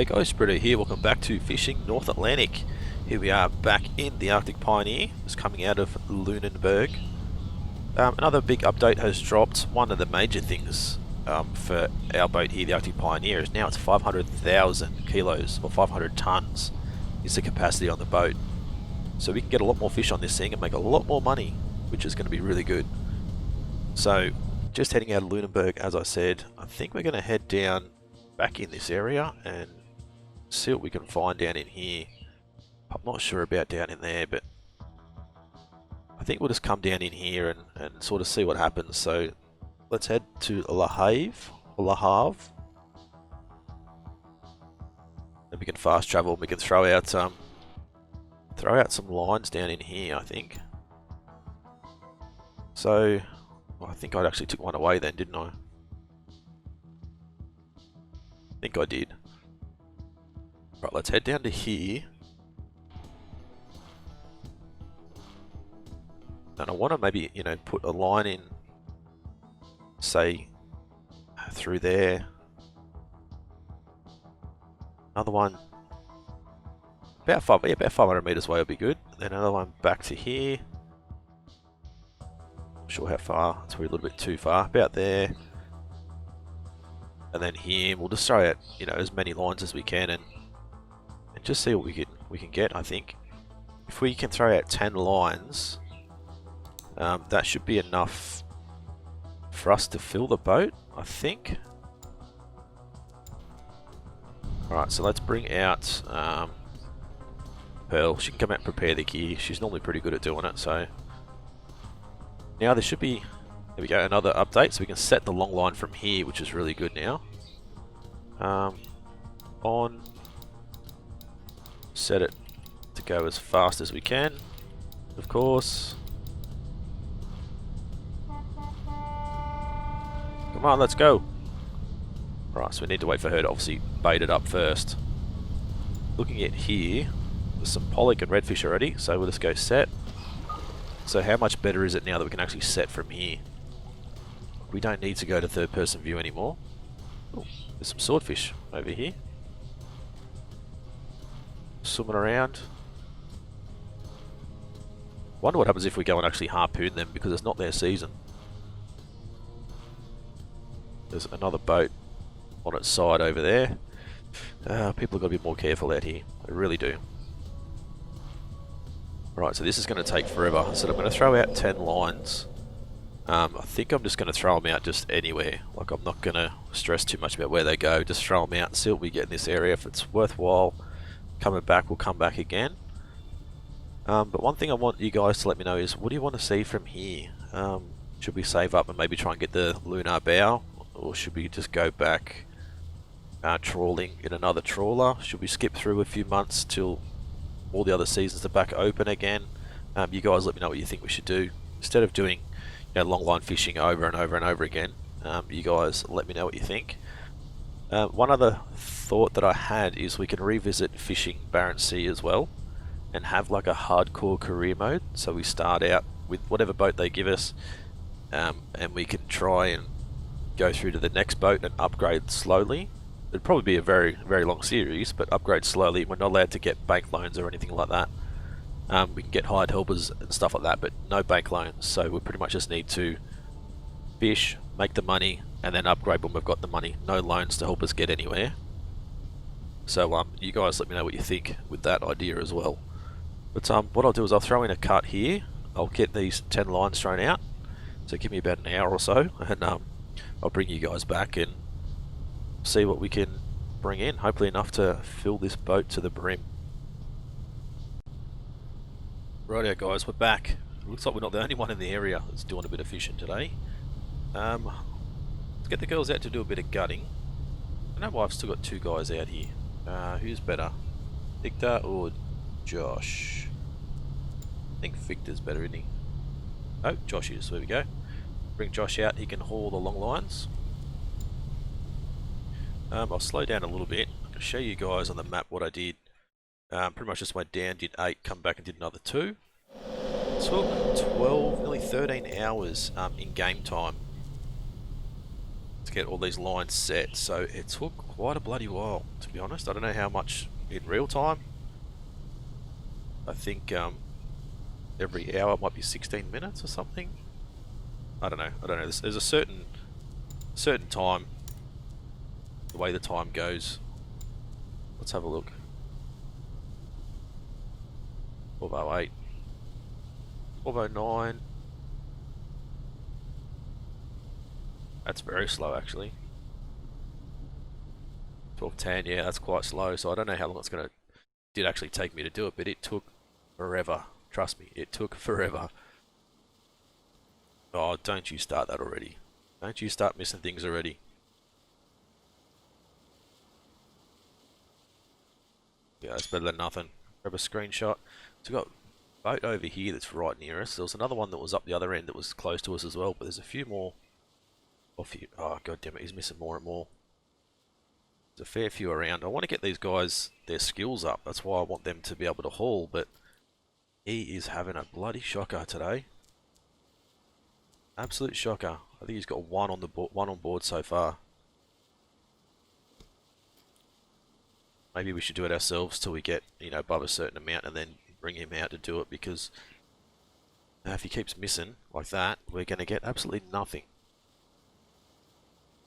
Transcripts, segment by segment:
Hey guys, Britto here, welcome back to Fishing North Atlantic. Here we are back in the Arctic Pioneer, just coming out of Lunenburg. Another big update has dropped. One of the major things for our boat here, the Arctic Pioneer, is now it's 500,000 kilos, or 500 tons is the capacity on the boat. So we can get a lot more fish on this thing and make a lot more money, which is going to be really good. So, just heading out of Lunenburg, as I said. I think we're going to head down back in this area and see what we can find down in here. I'm not sure about down in there, but I think we'll just come down in here and sort of see what happens. So let's head to Le Havre, and we can fast travel and we can throw out some lines down in here, I think. So I think I actually took one away then, didn't I? I think I did. Right, let's head down to here. And I want to maybe, put a line in, say, through there. Another one, about 500 meters away will be good. Then another one back to here. Not sure how far, it's probably a little bit too far. About there. And then here, we'll just throw out, as many lines as we can and just see what we can get. I think if we can throw out 10 lines, that should be enough for us to fill the boat, I think. Alright, so let's bring out Pearl. She can come out and prepare the gear. She's normally pretty good at doing it, so now there should be, there we go, another update, so we can set the long line from here, which is really good now. On, set it to go as fast as we can, of course. Come on, let's go. Right, so we need to wait for her to obviously bait it up first. Looking at here, there's some pollock and redfish already, so we'll just go set. So how much better is it now that we can actually set from here? We don't need to go to third person view anymore. Ooh, there's some swordfish over here. Swimming around. Wonder what happens if we go and actually harpoon them, because it's not their season. There's another boat on its side over there. People have got to be more careful out here. They really do. Right, so this is going to take forever. So I'm going to throw out 10 lines. I think I'm just going to throw them out just anywhere. Like, I'm not going to stress too much about where they go. Just throw them out and see what we get in this area. If it's worthwhile coming back, we'll come back again. But one thing I want you guys to let me know is, what do you want to see from here? Should we save up and maybe try and get the lunar bow? Or should we just go back trawling in another trawler? Should we skip through a few months till all the other seasons are back open again? You guys let me know what you think we should do. Instead of doing long line fishing over and over and over again, you guys let me know what you think. One other thought that I had is we can revisit fishing Barents Sea as well and have like a hardcore career mode. So we start out with whatever boat they give us, and we can try and go through to the next boat and upgrade slowly. It'd probably be a very, very long series, but upgrade slowly. We're not allowed to get bank loans or anything like that. We can get hired helpers and stuff like that, but no bank loans. So we pretty much just need to fish, make the money, and then upgrade when we've got the money. No loans to help us get anywhere. So you guys let me know what you think with that idea as well. But what I'll do is I'll throw in a cut here. I'll get these 10 lines thrown out. So give me about an hour or so, and I'll bring you guys back and see what we can bring in. Hopefully enough to fill this boat to the brim. Rightio guys, we're back. It looks like we're not the only one in the area that's doing a bit of fishing today. Let's get the girls out to do a bit of gutting. I know I've still got two guys out here. Who's better? Victor or Josh? I think Victor's better, isn't he? Oh, Josh is. There we go. Bring Josh out, he can haul the long lines. I'll slow down a little bit. I can show you guys on the map what I did. Pretty much just went down, did 8, come back and did another 2. Took 12, nearly 13 hours in game time. to get all these lines set. So it took quite a bloody while, to be honest. I don't know how much in real time. I think every hour might be 16 minutes or something. I don't know. There's a certain time, the way the time goes. Let's have a look. 12:08, 12:09. That's very slow, actually. 12:10. Yeah, that's quite slow. So I don't know how long it's gonna. Did actually take me to do it, but it took forever. Trust me, it took forever. Oh, don't you start that already. Don't you start missing things already. Yeah, that's better than nothing. Grab a screenshot. So we've got a boat over here that's right near us. There was another one that was up the other end that was close to us as well, but there's a few more. Oh, god damn it, he's missing more and more. There's a fair few around. I want to get these guys their skills up. That's why I want them to be able to haul, but he is having a bloody shocker today. Absolute shocker. I think he's got one on board so far. Maybe we should do it ourselves till we get, you know, above a certain amount and then bring him out to do it, because if he keeps missing like that, we're going to get absolutely nothing.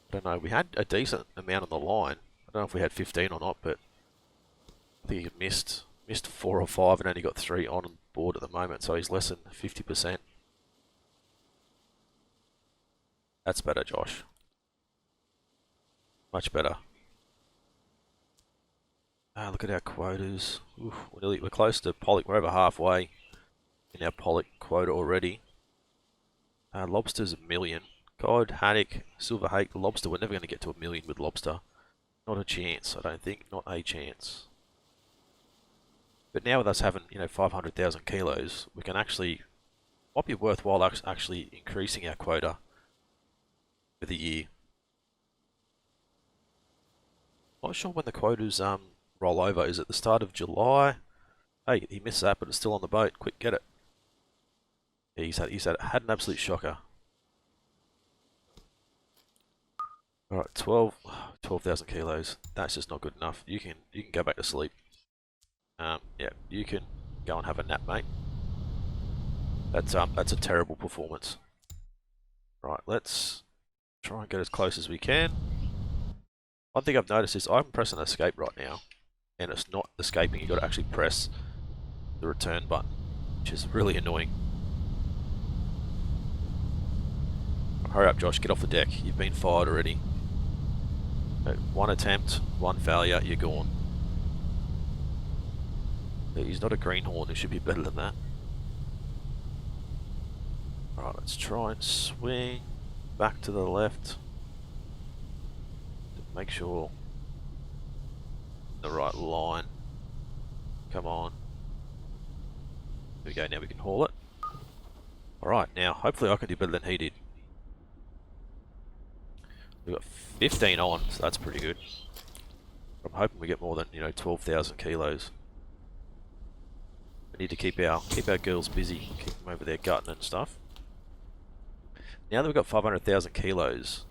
I don't know, we had a decent amount on the line. I don't know if we had 15 or not, but I think he missed 4 or 5 and only got 3 on board at the moment, so he's less than 50%. That's better, Josh. Much better. Look at our quotas. Oof, we're close to Pollock. We're over halfway in our Pollock quota already. Lobster's 1 million. Cod, haddock, silver hake, lobster. We're never going to get to 1 million with lobster. Not a chance, I don't think. Not a chance. But now with us having, you know, 500,000 kilos, we can actually, might be worthwhile actually increasing our quota for the year. Not sure when the quotas roll over. Is it the start of July? Hey, he missed that, but it's still on the boat. Quick, get it. Yeah, had an absolute shocker. Alright, 12,000 kilos. That's just not good enough. You can go back to sleep. Yeah, you can go and have a nap, mate. That's a terrible performance. Right, let's try and get as close as we can. One thing I've noticed is I'm pressing escape right now, and it's not escaping. You've got to actually press the return button, which is really annoying. Hurry up, Josh, get off the deck. You've been fired already. One attempt, one failure, you're gone. He's not a greenhorn, he should be better than that. Alright, let's try and swing back to the left. Make sure the right line. Come on. There we go, now we can haul it. Alright, now hopefully I can do better than he did. We've got 15 on, so that's pretty good. I'm hoping we get more than, you know, 12,000 kilos. We need to keep our girls busy, keep them over there gutting and stuff. Now that we've got 500,000 kilos,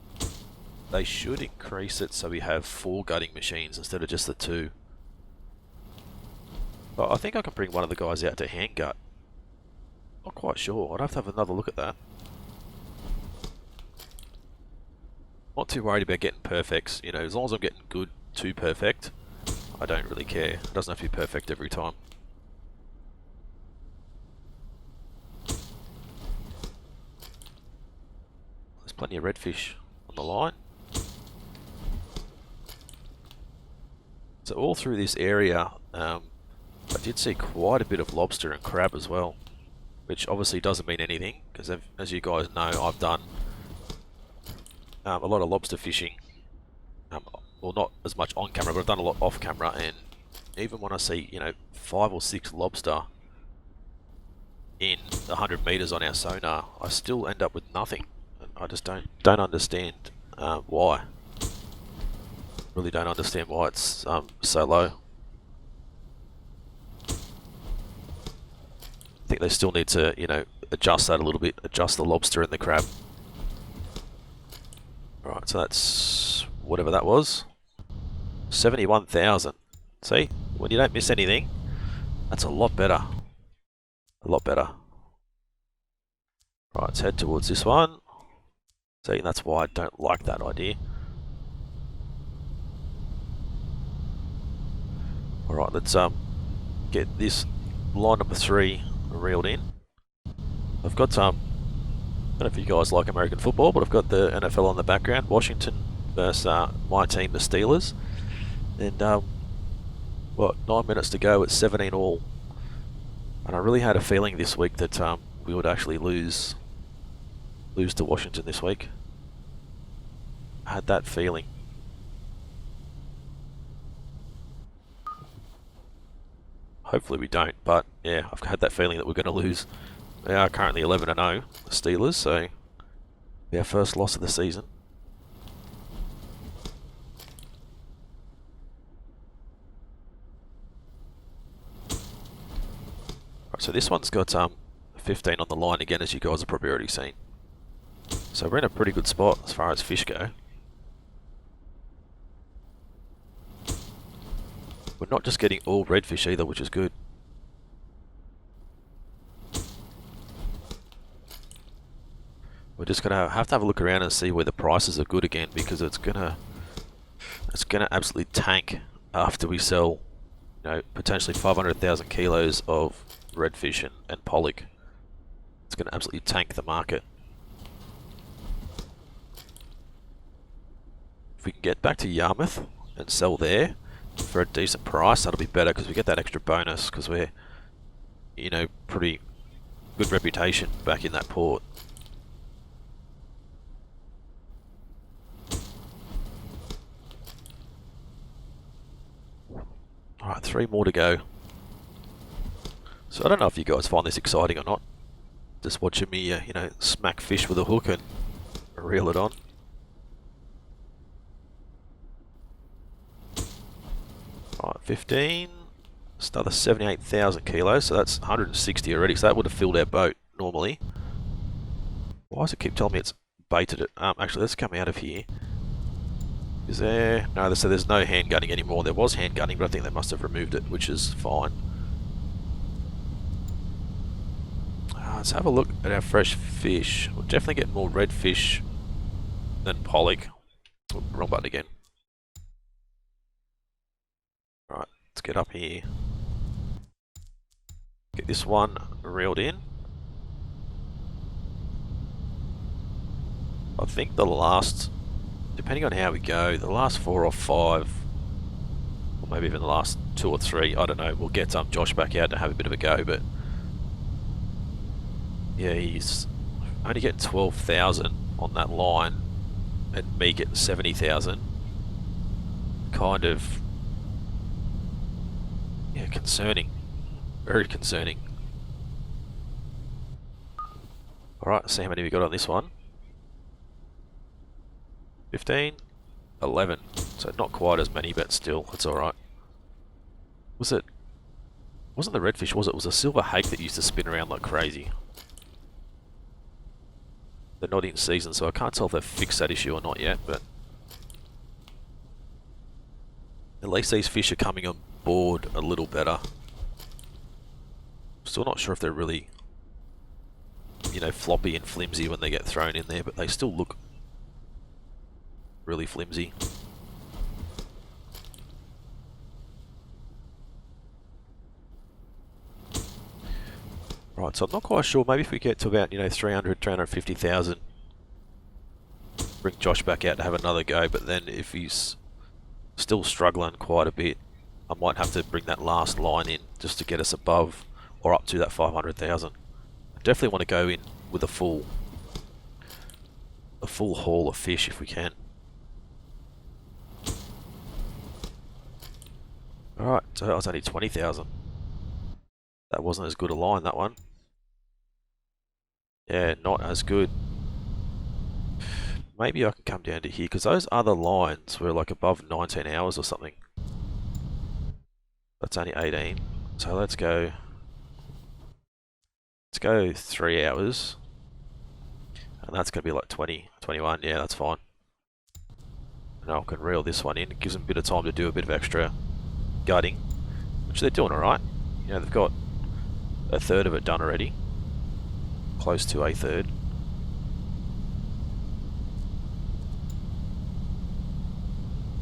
they should increase it so we have 4 gutting machines instead of just the 2. But I think I can bring one of the guys out to hand gut. Not quite sure. I'd have to have another look at that. Not too worried about getting perfects. You know, as long as I'm getting good to perfect, I don't really care. It doesn't have to be perfect every time. There's plenty of redfish on the line. So all through this area, I did see quite a bit of lobster and crab as well, which obviously doesn't mean anything, because as you guys know, I've done a lot of lobster fishing. Well, not as much on camera, but I've done a lot off camera, and even when I see, you know, 5 or 6 lobster in 100 meters on our sonar, I still end up with nothing. And I just don't understand why. Really don't understand why it's so low. I think they still need to, you know, adjust that a little bit, adjust the lobster and the crab. Right, so that's whatever that was. 71,000. See, when you don't miss anything, that's a lot better. A lot better. Right, let's head towards this one. See, that's why I don't like that idea. Alright, let's get this line number 3 reeled in. I've got I don't know if you guys like American football, but I've got the NFL on the background. Washington versus my team, the Steelers. And what, 9 minutes to go, it's 17 all. And I really had a feeling this week that we would actually lose to Washington this week. I had that feeling. Hopefully we don't, but yeah, I've had that feeling that we're going to lose. They are currently 11-0, the Steelers, so our first loss of the season. Right, so this one's got 15 on the line again, as you guys have probably already seen. So we're in a pretty good spot as far as fish go. We're not just getting all redfish either, which is good. We're just gonna have to have a look around and see where the prices are good again, because it's gonna absolutely tank after we sell, you know, potentially 500,000 kilos of redfish and pollock. It's gonna absolutely tank the market. If we can get back to Yarmouth and sell there for a decent price, that'll be better, because we get that extra bonus, because we're, you know, pretty good reputation back in that port. Alright, 3 more to go. So I don't know if you guys find this exciting or not. Just watching me, you know, smack fish with a hook and reel it on. Alright, 15. It's another 78,000 kilos, so that's 160 already. So that would have filled our boat normally. Why does it keep telling me it's baited it? Actually, let's come out of here. Is there... No, so there's no hand gunning anymore. There was hand gunning, but I think they must have removed it, which is fine. Let's have a look at our fresh fish. We'll definitely get more redfish than pollock. Oh, wrong button again. Right, let's get up here. Get this one reeled in. I think the last, depending on how we go, the last 4 or 5, or maybe even the last 2 or 3, I don't know, we'll get Josh back out to have a bit of a go, but yeah, he's only getting 12,000 on that line, and me getting 70,000. Kind of, yeah, concerning. Very concerning. Alright, see how many we got on this one. 15, 11. So not quite as many, but still, it's alright. Wasn't the redfish, was it? It was a silver hake that used to spin around like crazy. They're not in season, so I can't tell if they've fixed that issue or not yet, but at least these fish are coming on board a little better. Still not sure if they're really, you know, floppy and flimsy when they get thrown in there, but they still look really flimsy. Right, so I'm not quite sure. Maybe if we get to about, you know, 300, 350,000, bring Josh back out to have another go. But then if he's still struggling quite a bit, I might have to bring that last line in just to get us above or up to that 500,000. I definitely want to go in with a full haul of fish if we can. Alright, so that was only 20,000. That wasn't as good a line, that one. Yeah, not as good. Maybe I can come down to here, because those other lines were like above 19 hours or something. That's only 18. So let's go 3 hours. And that's going to be like 20, 21. Yeah, that's fine. And I can reel this one in. It gives them a bit of time to do a bit of extra gutting, which they're doing alright. You know, they've got a third of it done already. Close to a third.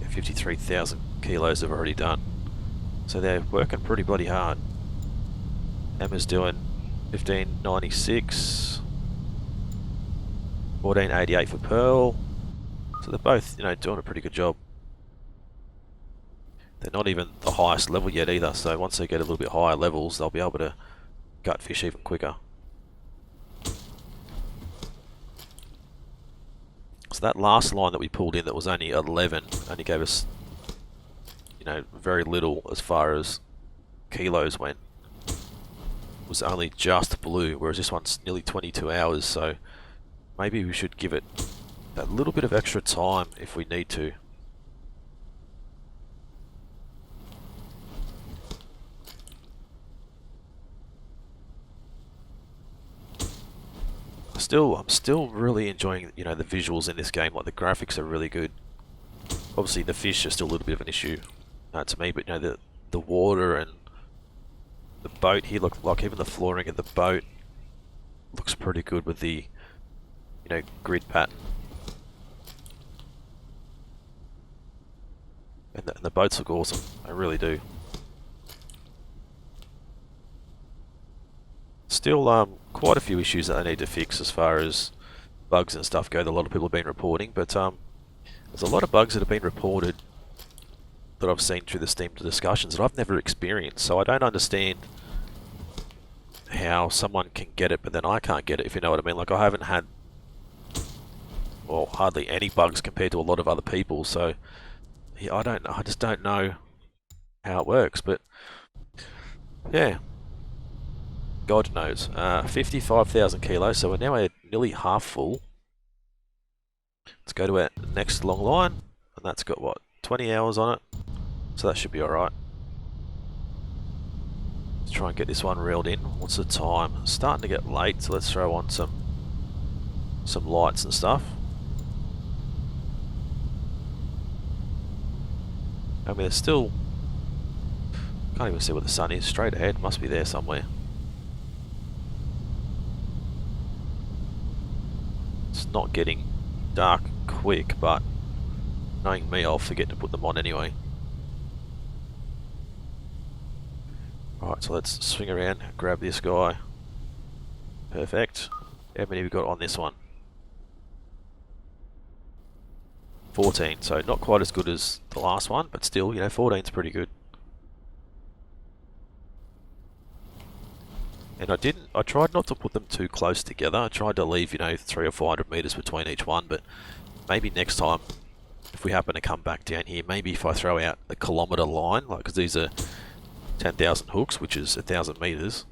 Yeah, 53,000 kilos they've already done. So they're working pretty bloody hard. Emma's doing 1596, 1488 for Pearl. So they're both, you know, doing a pretty good job. They're not even the highest level yet either, so once they get a little bit higher levels, they'll be able to gut fish even quicker. So that last line that we pulled in that was only 11 only gave us, you know, very little as far as kilos went. It was only just blue, whereas this one's nearly 22 hours, so maybe we should give it a little bit of extra time if we need to. I'm still really enjoying, you know, the visuals in this game. Like, the graphics are really good. Obviously the fish are still a little bit of an issue to me, but you know, the water and the boat here, look, like even the flooring of the boat looks pretty good with the, you know, grid pattern. And the boats look awesome. They really do. Still quite a few issues that they need to fix as far as bugs and stuff go that a lot of people have been reporting, but there's a lot of bugs that have been reported that I've seen through the Steam discussions that I've never experienced, so I don't understand how someone can get it but then I can't get it, if you know what I mean. Like, I haven't had, well, hardly any bugs compared to a lot of other people, so yeah, I just don't know how it works, but yeah. God knows. 55,000 kilos, so we're now at nearly half full. Let's go to our next long line, and that's got, what, 20 hours on it? So that should be alright. Let's try and get this one reeled in. What's the time? It's starting to get late, so let's throw on some lights and stuff. I mean, there's still... can't even see where the sun is. Straight ahead, must be there somewhere. Not getting dark quick, but knowing me, I'll forget to put them on anyway. Alright, so let's swing around, grab this guy. Perfect. How many have we got on this one? 14, so not quite as good as the last one, but still, you know, 14's pretty good. And I tried not to put them too close together. I tried to leave, you know, 300 or 400 meters between each one, but maybe next time, if we happen to come back down here, maybe if I throw out a kilometer line, like, because these are 10,000 hooks, which is 1,000 meters.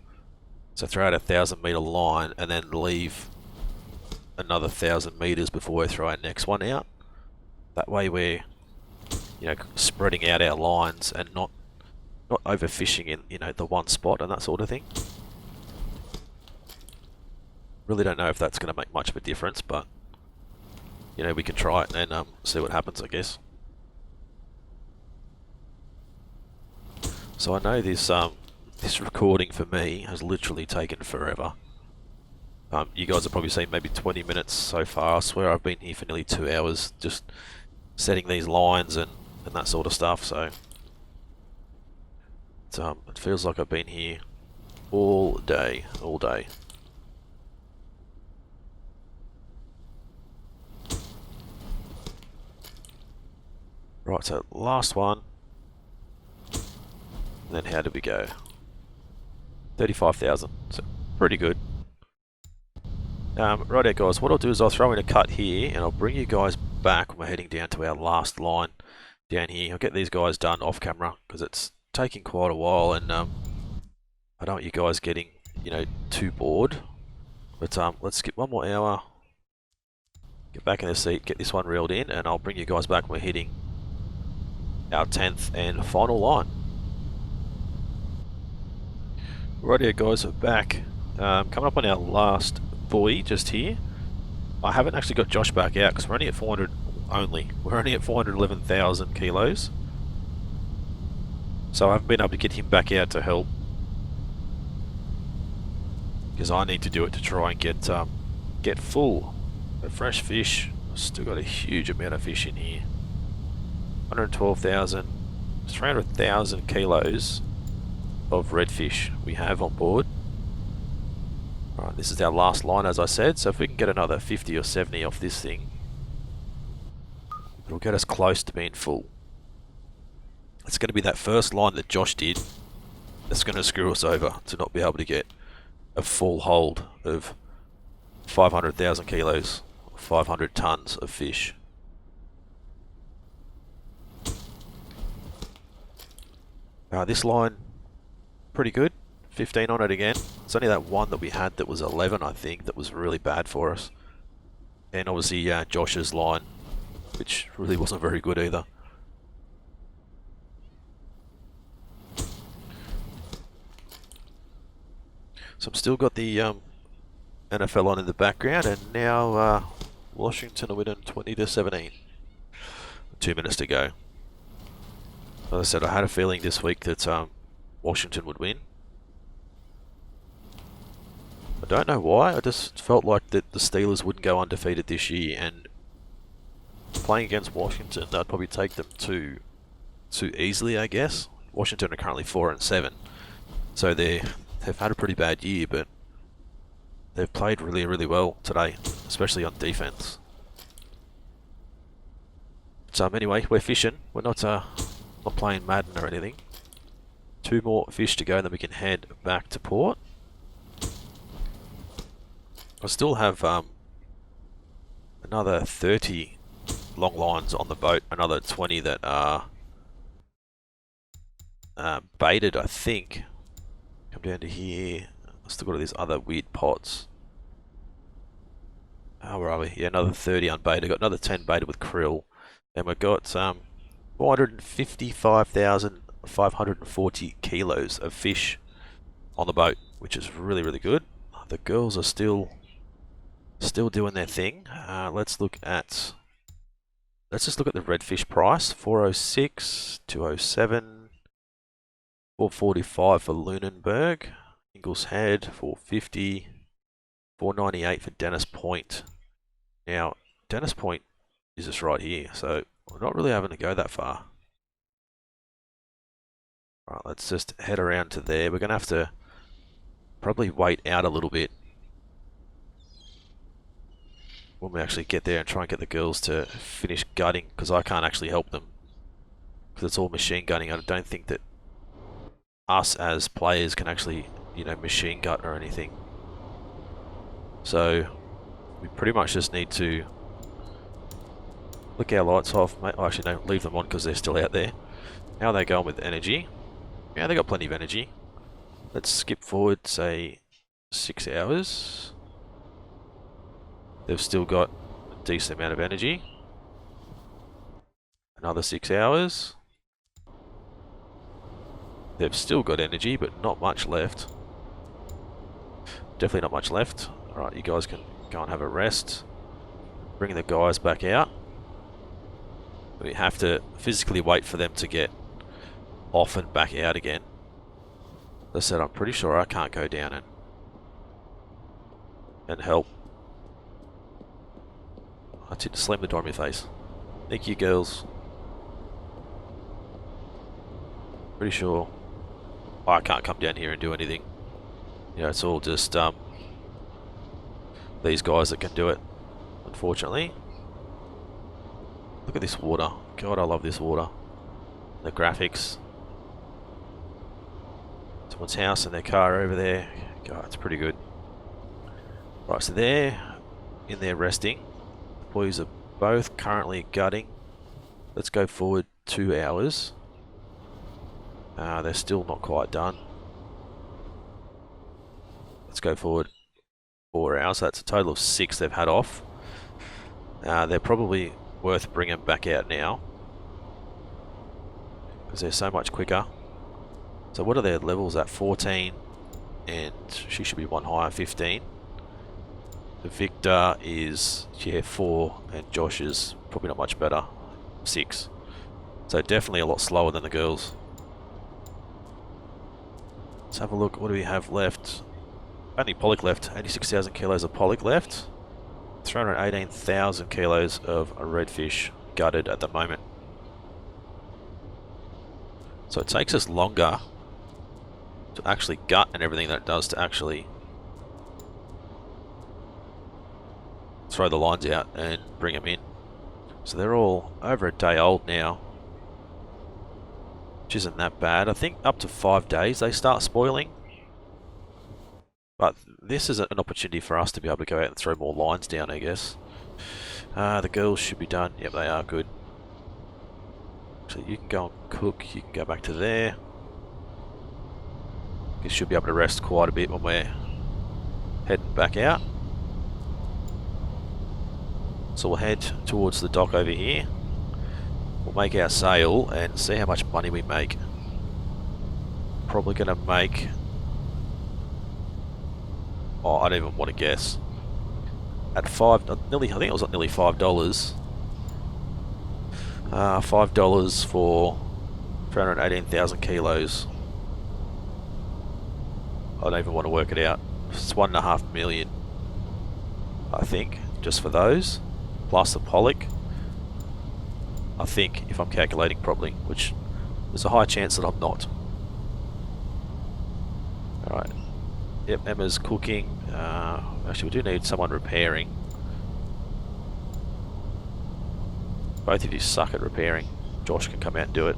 So throw out a 1,000 meter line and then leave another 1,000 meters before we throw our next one out. That way we're, you know, spreading out our lines and not overfishing in, you know, the one spot and that sort of thing. Really don't know if that's going to make much of a difference, but you know, we can try it and see what happens, I guess. So I know this recording for me has literally taken forever. You guys have probably seen maybe 20 minutes so far. I swear I've been here for nearly 2 hours just setting these lines and that sort of stuff. So it feels like I've been here all day. Right, so last one. And then how did we go? 35,000. So pretty good. Righto guys, what I'll do is I'll throw in a cut here and I'll bring you guys back when we're heading down to our last line down here. I'll get these guys done off camera because it's taking quite a while and I don't want you guys getting, you know, too bored. But let's skip one more hour. Get back in the seat, get this one reeled in, and I'll bring you guys back when we're hitting our 10th and final line. Rightio guys, we're back. Coming up on our last buoy just here. I haven't actually got Josh back out because we're only at 400 only. We're only at 411,000 kilos. So I haven't been able to get him back out to help, because I need to do it to try and get full of fresh fish. I've still got a huge amount of fish in here. 112,000, 300,000 kilos of redfish we have on board. Right, this is our last line, as I said, so if we can get another 50 or 70 off this thing, it'll get us close to being full. It's going to be that first line that Josh did that's going to screw us over to not be able to get a full hold of 500,000 kilos, 500 tons of fish. This line, pretty good. 15 on it again. It's only that one that we had that was 11, I think, that was really bad for us. And obviously Josh's line, which really wasn't very good either. So I've still got the NFL on in the background, and now Washington are winning 20-17. 2 minutes to go. As I said, I had a feeling this week that Washington would win. I don't know why, I just felt like that the Steelers wouldn't go undefeated this year, and playing against Washington, they'd probably take them too easily, I guess. Washington are currently 4-7, so they've had a pretty bad year, but they've played really, really well today, especially on defense. So anyway, we're fishing. We're not playing Madden or anything. 2 more fish to go, and then we can head back to port. I still have another 30 long lines on the boat, another 20 that are baited, I think. Come down to here. I've still got these other weird pots. Where are we? Yeah, another 30 unbaited. Got another 10 baited with krill. And we've got 455,540 kilos of fish on the boat, which is really, really good. The girls are still doing their thing. Let's just look at the redfish price. 406, 207, 445 for Lunenburg, Ingalls Head 450, 498 for Dennis Point. Now Dennis Point is just right here, so we're not really having to go that far. Right, let's just head around to there. We're going to have to probably wait out a little bit when we actually get there and try and get the girls to finish gutting, because I can't actually help them because it's all machine gunning. I don't think that us as players can actually, machine gut or anything. So we pretty much just need to flick our lights off. Oh, actually no, leave them on because they're still out there. How are they going with energy? Yeah, they got plenty of energy. Let's skip forward, say 6 hours. They've still got a decent amount of energy. Another 6 hours. They've still got energy, but not much left. Definitely not much left. Alright, you guys can go and have a rest. Bring the guys back out. We have to physically wait for them to get off and back out again. As I said, I'm pretty sure I can't go down and help. I tend to slam the door in my face. Thank you, girls. Pretty sure I can't come down here and do anything. It's all just these guys that can do it, unfortunately. Look at this water. God, I love this water. The graphics. Someone's house and their car over there. God, it's pretty good. Right, so they're in there resting. The boys are both currently gutting. Let's go forward 2 hours. They're still not quite done. Let's go forward 4 hours. That's a total of 6 they've had off. They're probably worth bringing back out now because they're so much quicker. So what are their levels at? 14, and she should be one higher, 15. The Victor is 4, and Josh is Probably not much better. 6. So definitely a lot slower than the girls. Let's have a look. What do we have left? Only pollock left. 86,000 kilos of pollock left. 318,000 kilos of redfish gutted at the moment. So it takes us longer to actually gut and everything than it does to actually throw the lines out and bring them in. So they're all over a day old now, which isn't that bad. I think up to 5 days they start spoiling. But this is an opportunity for us to be able to go out and throw more lines down, I guess. The girls should be done. Yep, they are good. So you can go and cook. You can go back to there. You should be able to rest quite a bit when we're heading back out. So we'll head towards the dock over here. We'll make our sale and see how much money we make. Probably going to make... oh, I don't even want to guess. At nearly, I think it was at nearly $5. $5 for 318,000 kilos. I don't even want to work it out. It's 1.5 million, I think, just for those, plus the pollock. I think, if I'm calculating properly, which there's a high chance that I'm not. Alright. Yep, Emma's cooking. Actually, we do need someone repairing. Both of you suck at repairing. Josh can come out and do it.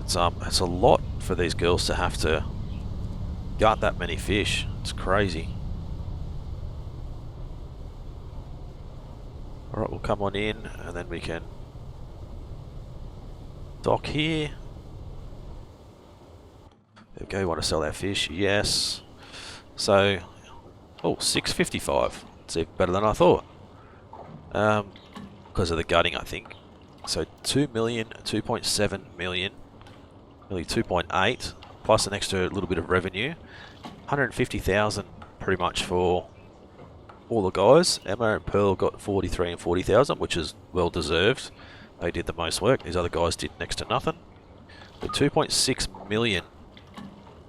It's a lot for these girls to have to gut that many fish. It's crazy. Alright, we'll come on in and then we can dock here. There we go, we want to sell our fish, yes. So, oh, 655. It's even better than I thought. Because of the gutting, I think. So 2 million, 2.7 million, nearly 2.8, plus an extra little bit of revenue. 150,000 pretty much for all the guys. Emma and Pearl got 43 and 40,000, which is well deserved. They did the most work. These other guys did next to nothing. But 2.6 million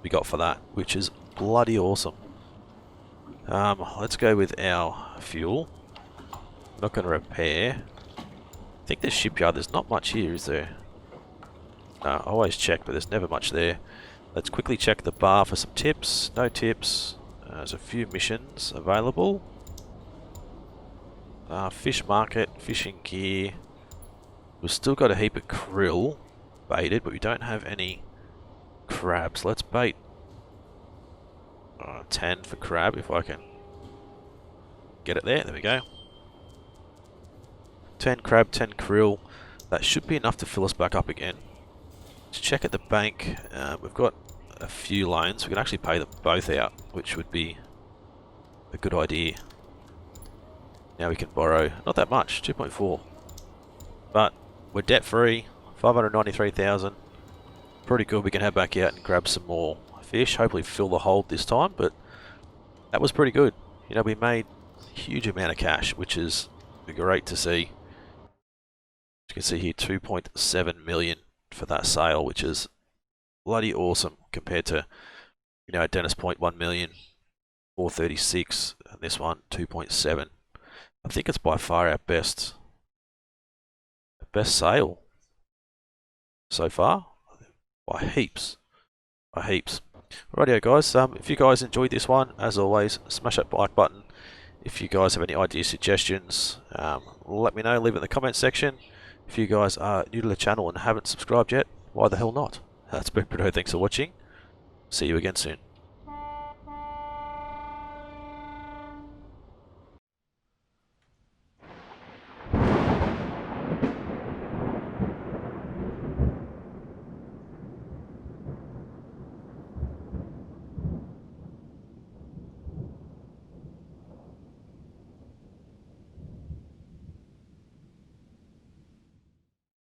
we got for that, which is bloody awesome. Let's go with our fuel. I'm not going to repair. I think this shipyard, there's not much here, is there? No, I always check, but there's never much there. Let's quickly check the bar for some tips. No tips. There's a few missions available. Fish market, fishing gear. We've still got a heap of krill baited, but we don't have any crabs. Let's bait 10 for crab if I can get it there. There we go. 10 crab, 10 krill. That should be enough to fill us back up again. Let's check at the bank. We've got a few loans. We can actually pay them both out, which would be a good idea. Now we can borrow, not that much, 2.4. But we're debt free, 593,000. Pretty good. We can head back out and grab some more fish. Hopefully fill the hold this time, but that was pretty good. You know, we made a huge amount of cash, which is great to see. You can see here 2.7 million for that sale, which is bloody awesome compared to, you know, at Dennis Point 1 million, 436, and this one 2.7. I think it's by far our best sale so far, by heaps, by heaps. Rightio guys, if you guys enjoyed this one, as always, smash that like button. If you guys have any ideas, suggestions, let me know, leave it in the comment section. If you guys are new to the channel and haven't subscribed yet, why the hell not? That's been Britto, thanks for watching. See you again soon.